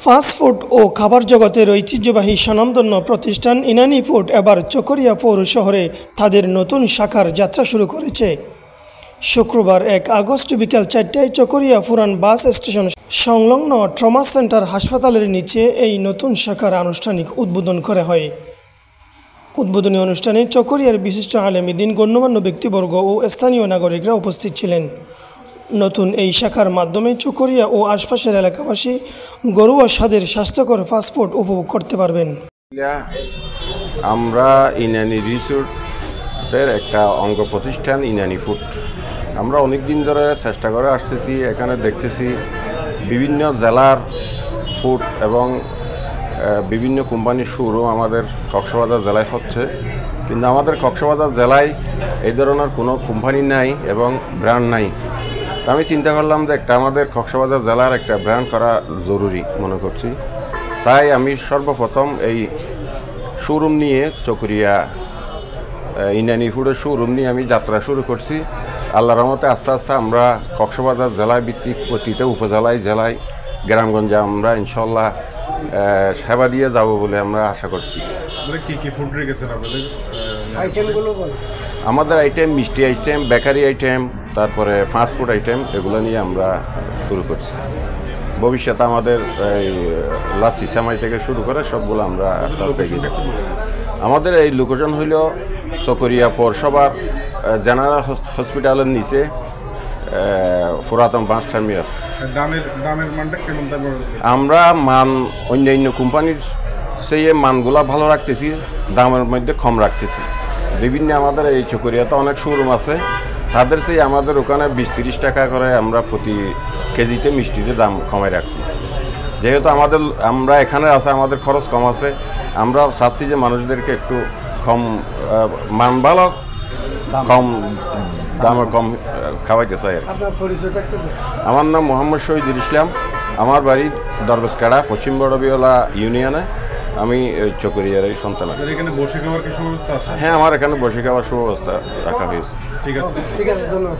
Fast food ও খাবার জগতের ঐতিহ্যবাহী স্বনামধন্য প্রতিষ্ঠান ইনানি ফুড এবার চকরিয়া পৌর শহরে তাদের নতুন শাখার যাত্রা শুরু করেছে। শুক্রবার 1 আগস্ট বিকেল 4টায় চকরিয়া পুরান বাস স্টেশন সংলগ্ন ট্রমা সেন্টার হাসপাতালের নিচে এই নতুন শাখার আনুষ্ঠানিক উদ্বোধন করা হয়। উদ্বোধনী অনুষ্ঠানে চকরিয়ার বিশিষ্ট আলেম দ্বীন, গণ্যমান্য ব্যক্তিবর্গ ও স্থানীয় নাগরিকরা উপস্থিত ছিলেন। নতুন এই শাখার মাধ্যমে চকরিয়া ও আশপাশের এলাকাবাসী ঘরোয়া স্বাদের স্বাস্থ্যকর ফাস্টফুড উপভোগ করতে পারবেন। আমরা ইনানি রিসোর্টের একটা অঙ্গ প্রতিষ্ঠান ইনানি ফুড। আমরা অনেক দিন ধরে চেষ্টা করে আসতেছি, এখানে দেখতেছি বিভিন্ন জেলার ফুড এবং বিভিন্ন কোম্পানির শোরুম আমাদের কক্সবাজার জেলায় হচ্ছে, কিন্তু আমাদের কক্সবাজার জেলায় এই ধরনের কোনো কোম্পানি নাই এবং ব্র্যান্ড নাই। আমি চিন্তা করলাম যে আমাদের কক্সবাজার জেলার একটা ব্র্যান্ড করা জরুরি মনে করছি। তাই আমি সর্বপ্রথম এই শোরুম নিয়ে চকরিয়া ইনানি ফুডের শোরুম নিয়ে আমি যাত্রা শুরু করছি। আল্লাহর রহমতে আস্তে আস্তে আমরা কক্সবাজার জেলায় ভিত্তিক প্রতিটা উপজেলায়, জেলায়, গ্রামগঞ্জে আমরা ইনশাল্লাহ সেবা দিয়ে যাব বলে আমরা আশা করছি। কি ফুড রেখেছেন আপনাদের আইটেমগুলো? আমাদের আইটেম মিষ্টি আইটেম, বেকারি আইটেম, তারপরে ফাস্টফুড আইটেম, এগুলো নিয়ে আমরা শুরু করছি। ভবিষ্যতে আমাদের এই লাচ্ছি সেমাই থেকে শুরু করে সবগুলো আমরা আস্তে আস্তে এগিয়ে রাখি। আমাদের এই লোকেশন হইল চকরিয়া পৌরসভার জেনারেল হসপিটালের নিচে পুরাতন বাস টার্মিনাল। আমরা মান অন্যান্য কোম্পানির সেই মানগুলা ভালো রাখতেছি, দামের মধ্যে কম রাখতেছি। বিভিন্ন আমাদের এই চকরিয়াতে অনেক শোরুম আছে, তাদের সেই আমাদের ওখানে 20-30 টাকা করে আমরা প্রতি কেজিতে মিষ্টিতে দাম কমাই রাখছি। যেহেতু আমরা এখানে আছে, আমাদের খরচ কম আছে, আমরা চাচ্ছি যে মানুষদেরকে একটু কম মান ভালো, কম দামে কম খাওয়াইতে চাই। আমার নাম মোহাম্মদ শহীদুল ইসলাম, আমার বাড়ি দরবেশকাড়া, পশ্চিম বড়বিওলা ইউনিয়নে। আমি চকরিয়ার এই সন্তান। এখানে বসে খাওয়ার কি সুব্যবস্থা আছে? হ্যাঁ, আমার এখানে বসে খাওয়ার সুব্যবস্থা রাখা হয়েছে। ঠিক আছে, ধন্যবাদ।